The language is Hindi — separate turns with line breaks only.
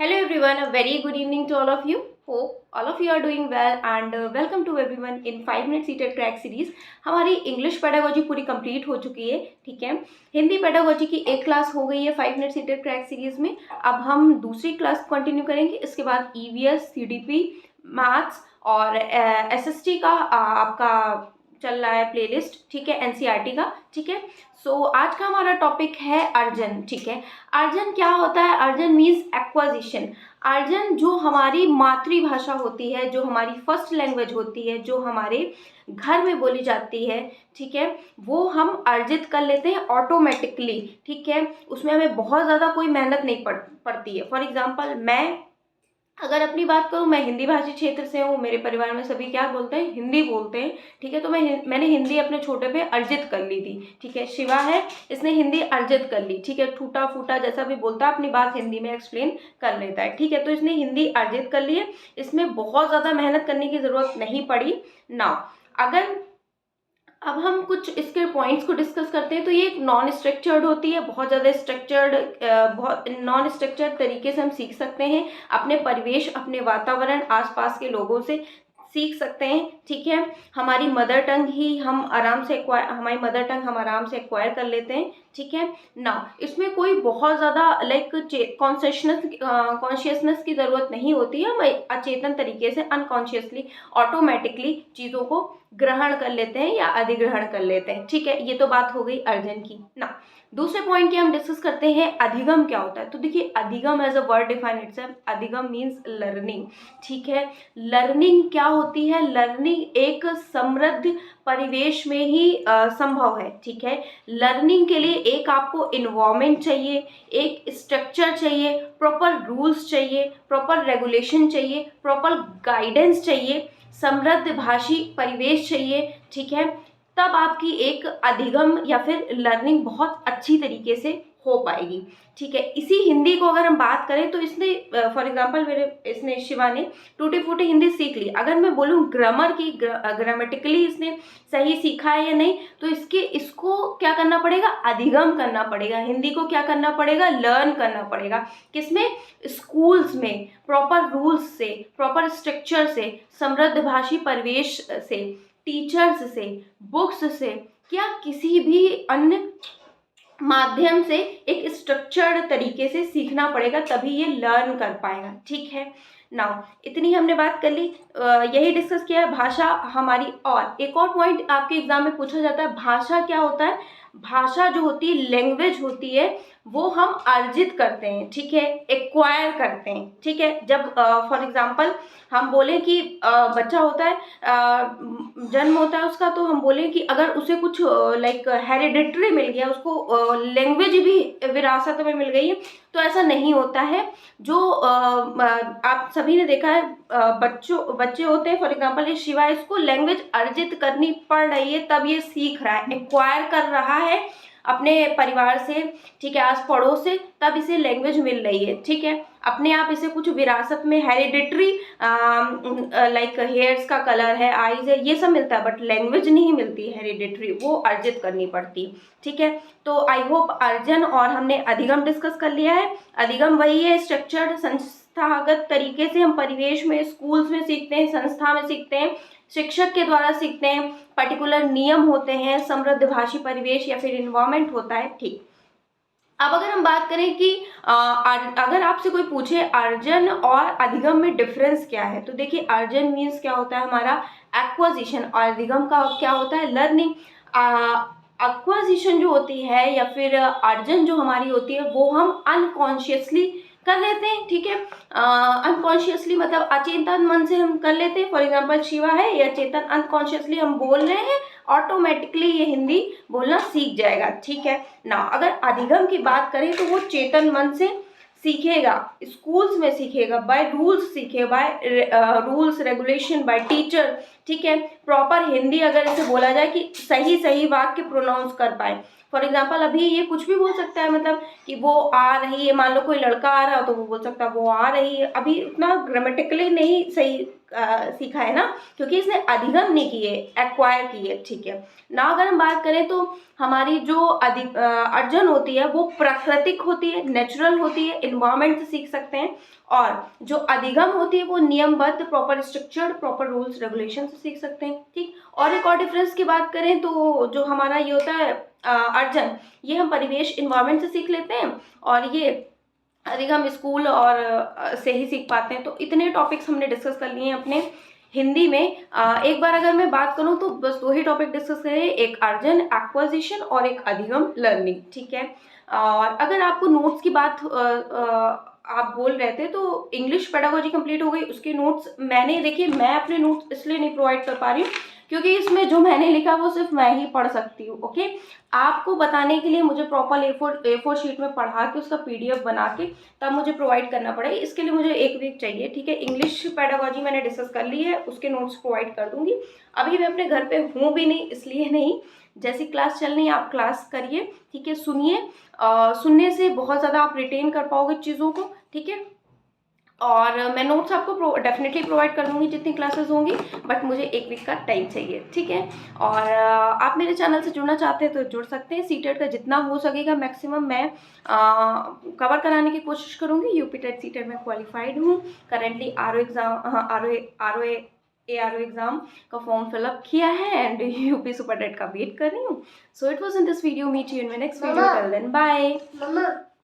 Hello everyone, a very good evening to all of you. Hope all of you are doing well and welcome to everyone in 5 minute seated crack series. हमारी इंग्लिश पेडागोजी पूरी कंप्लीट हो चुकी है, ठीक है। हिंदी पेडागोजी की एक क्लास हो गई है 5 मिनट सीटेड क्रैक सीरीज में। अब हम दूसरी क्लास कंटिन्यू करेंगे। इसके बाद ईवीएस, सीडीपी, मैथ्स और एसएसटी का आपका चल रहा है प्लेलिस्ट, ठीक है, एनसीईआरटी का, ठीक है। सो आज का हमारा टॉपिक है अर्जन, ठीक है। अर्जन क्या होता है? अर्जन मीन्स एक्वाजिशन। अर्जन जो हमारी मातृभाषा होती है, जो हमारी फर्स्ट लैंग्वेज होती है, जो हमारे घर में बोली जाती है, ठीक है, वो हम अर्जित कर लेते हैं ऑटोमेटिकली, ठीक है। उसमें हमें बहुत ज़्यादा कोई मेहनत नहीं पड़ती है। फॉर एग्जाम्पल, मैं अगर अपनी बात करूँ, मैं हिंदी भाषी क्षेत्र से हूँ। मेरे परिवार में सभी क्या बोलते हैं? हिंदी बोलते हैं, ठीक है। तो मैंने हिंदी अपने छोटे पे अर्जित कर ली थी, ठीक है। शिवा है, इसने हिंदी अर्जित कर ली, ठीक है। टूटा फूटा जैसा भी बोलता है, अपनी बात हिंदी में एक्सप्लेन कर लेता है, ठीक है। तो इसने हिंदी अर्जित कर ली है, इसमें बहुत ज़्यादा मेहनत करने की ज़रूरत नहीं पड़ी ना। अगर अब हम कुछ इसके पॉइंट्स को डिस्कस करते हैं, तो ये एक नॉन स्ट्रक्चर्ड होती है। बहुत ज़्यादा स्ट्रक्चर्ड, बहुत नॉन स्ट्रक्चर्ड तरीके से हम सीख सकते हैं। अपने परिवेश, अपने वातावरण, आसपास के लोगों से सीख सकते हैं, ठीक है। हमारी मदर टंग ही हम आराम से हमारी मदर टंग हम आराम से एक्वायर कर लेते हैं, ठीक है ना। इसमें कोई बहुत ज़्यादा लाइक कॉन्शियसनेस की ज़रूरत नहीं होती है। हम अचेतन तरीके से अनकॉन्शियसली ऑटोमेटिकली चीज़ों को ग्रहण कर लेते हैं या अधिग्रहण कर लेते हैं, ठीक है। ये तो बात हो गई अर्जन की ना। दूसरे पॉइंट की हम डिस्कस करते हैं, अधिगम क्या होता है। तो देखिए, अधिगम as a word define itself. अधिगम मीन्स लर्निंग, ठीक है। लर्निंग क्या होती है? लर्निंग एक समृद्ध परिवेश में ही संभव है, ठीक है। लर्निंग के लिए एक आपको इन्वायरमेंट चाहिए, एक स्ट्रक्चर चाहिए, प्रॉपर रूल्स चाहिए, प्रॉपर रेगुलेशन चाहिए, प्रॉपर गाइडेंस चाहिए, समृद्ध भाषी परिवेश चाहिए, ठीक है। तब आपकी एक अधिगम या फिर लर्निंग बहुत अच्छी तरीके से हो पाएगी, ठीक है। इसी हिंदी को अगर हम बात करें, तो इसने फॉर एग्जांपल इसने शिवा ने टूटी फूटी हिंदी सीख ली। अगर मैं बोलूँ ग्रामर की, ग्रामेटिकली इसने सही सीखा है या नहीं, तो इसको क्या करना पड़ेगा? अधिगम करना पड़ेगा। हिंदी को क्या करना पड़ेगा? लर्न करना पड़ेगा। किसमें? स्कूल्स में, प्रॉपर रूल्स से, प्रॉपर स्ट्रक्चर से, समृद्ध भाषी परिवेश से, टीचर्स से, बुक्स से, क्या किसी भी अन्य माध्यम से एक स्ट्रक्चर्ड तरीके से सीखना पड़ेगा, तभी ये लर्न कर पाएगा, ठीक है। नाउ इतनी हमने बात कर ली, यही डिस्कस किया है भाषा हमारी। और एक और पॉइंट आपके एग्जाम में पूछा जाता है, भाषा क्या होता है? भाषा जो होती है, लैंग्वेज होती है, वो हम अर्जित करते हैं, ठीक है, एक्वायर करते हैं, ठीक है। जब फॉर एग्जांपल हम बोले कि बच्चा होता है, जन्म होता है उसका, तो हम बोले कि अगर उसे कुछ लाइक हेरिडिटरी मिल गया, उसको लैंग्वेज भी विरासत में मिल गई है, तो ऐसा नहीं होता है। जो आप सभी ने देखा है, बच्चे होते हैं, फॉर एग्जांपल ये शिवा, इसको लैंग्वेज अर्जित करनी पड़ रही है, तब ये सीख रहा है, एक्वायर कर रहा है अपने परिवार से, ठीक है, आस पड़ोस से, तब इसे लैंग्वेज मिल रही है, ठीक है। अपने आप इसे कुछ विरासत में हेरिडिटरी लाइक हेयर्स का कलर है, आईज है, ये सब मिलता है, बट लैंग्वेज नहीं मिलती हेरिडिटरी, वो अर्जित करनी पड़ती, ठीक है। तो आई होप अर्जन और हमने अधिगम डिस्कस कर लिया है। अधिगम वही है, स्ट्रक्चर्ड संस्थागत तरीके से हम परिवेश में, स्कूल्स में सीखते हैं, संस्था में सीखते हैं, शिक्षक के द्वारा सीखते हैं, पर्टिकुलर नियम होते हैं, समृद्ध भाषी परिवेश या फिर इन्वायरमेंट होता है, ठीक। अब अगर हम बात करें कि अगर आपसे कोई पूछे अर्जन और अधिगम में डिफरेंस क्या है, तो देखिए, अर्जन मीन्स क्या होता है हमारा एक्वाजिशन, और अधिगम का क्या होता है? लर्निंग। एक्वाजिशन जो होती है या फिर अर्जन जो हमारी होती है, वो हम अनकॉन्शियसली कर लेते हैं, ठीक है। अनकॉन्शियसली मतलब अचेतन मन से हम कर लेते हैं। फॉर एग्जांपल शिवा है, ये अचेतन अनकॉन्शियसली हम बोल रहे हैं, ऑटोमेटिकली ये हिंदी बोलना सीख जाएगा, ठीक है ना। अगर अधिगम की बात करें, तो वो चेतन मन से सीखेगा, स्कूल्स में सीखेगा, बाय रूल्स सीखेगा, by rules regulation, by teacher, ठीक है, प्रॉपर हिंदी अगर इसे बोला जाए कि सही सही वाक्य प्रोनाउंस कर पाए। फॉर एग्जाम्पल अभी ये कुछ भी बोल सकता है, मतलब कि वो आ रही है, मान लो कोई लड़का आ रहा हो तो वो बोल सकता है वो आ रही है। अभी उतना ग्रामेटिकली नहीं सही सीखा है ना, क्योंकि इसने अधिगम नहीं किए, एक्वायर किए, ठीक है ना। अगर हम बात करें तो हमारी जो अर्जन होती है वो प्राकृतिक होती है, नेचुरल होती है, इन्वायरमेंट से सीख सकते हैं। और जो अधिगम होती है वो नियमबद्ध, proper structured, proper rules regulation से सीख सकते हैं, ठीक। और एक और डिफरेंस की बात करें तो जो हमारा ये होता है अर्जन, ये हम परिवेश, इन्वायरमेंट से सीख लेते हैं, और ये अधिक हम स्कूल और से ही सीख पाते हैं। तो इतने टॉपिक्स हमने डिस्कस कर लिए हैं अपने हिंदी में। एक बार अगर मैं बात करूं तो बस 2 ही टॉपिक डिस्कस करें, एक अर्जन एक्वाजिशन और एक अधिगम लर्निंग, ठीक है। और अगर आपको नोट्स की बात आप बोल रहे थे तो इंग्लिश पेडागोजी कंप्लीट हो गई, उसके नोट्स मैंने, देखिए मैं अपने नोट्स इसलिए नहीं प्रोवाइड कर पा रही हूँ क्योंकि इसमें जो मैंने लिखा वो सिर्फ मैं ही पढ़ सकती हूँ, ओके। आपको बताने के लिए मुझे प्रॉपर A4 शीट में पढ़ा के उसका PDF बना के तब मुझे प्रोवाइड करना पड़ेगा। इसके लिए मुझे 1 वीक चाहिए, ठीक है। इंग्लिश पेडागोजी मैंने डिस्कस कर ली है, उसके नोट्स प्रोवाइड कर दूंगी। अभी मैं अपने घर पे हूँ भी नहीं, इसलिए नहीं, जैसी क्लास चल रही है आप क्लास करिए, ठीक है, सुनिए। सुनने से बहुत ज़्यादा आप रिटेन कर पाओगे चीज़ों को, ठीक है। और मैं नोट्स आपको डेफिनेटली प्रोवाइड कर दूंगी जितनी क्लासेस होंगी, बट मुझे 1 वीक का टाइम चाहिए, ठीक है। और आप मेरे चैनल से जुड़ना चाहते हैं तो जुड़ सकते हैं। सीटेट का जितना हो सकेगा मैक्सिमम मैं कवर कराने की कोशिश करूंगी। यूपी टेट सीटेट में क्वालिफाइड हूँ करेंटली। आरओ एग्ज़ाम का फॉर्म फिलअप किया है एंड यूपी सुपर टेट का वेट कर रही हूँ। So it was in this video, meet you in my next video, till then bye.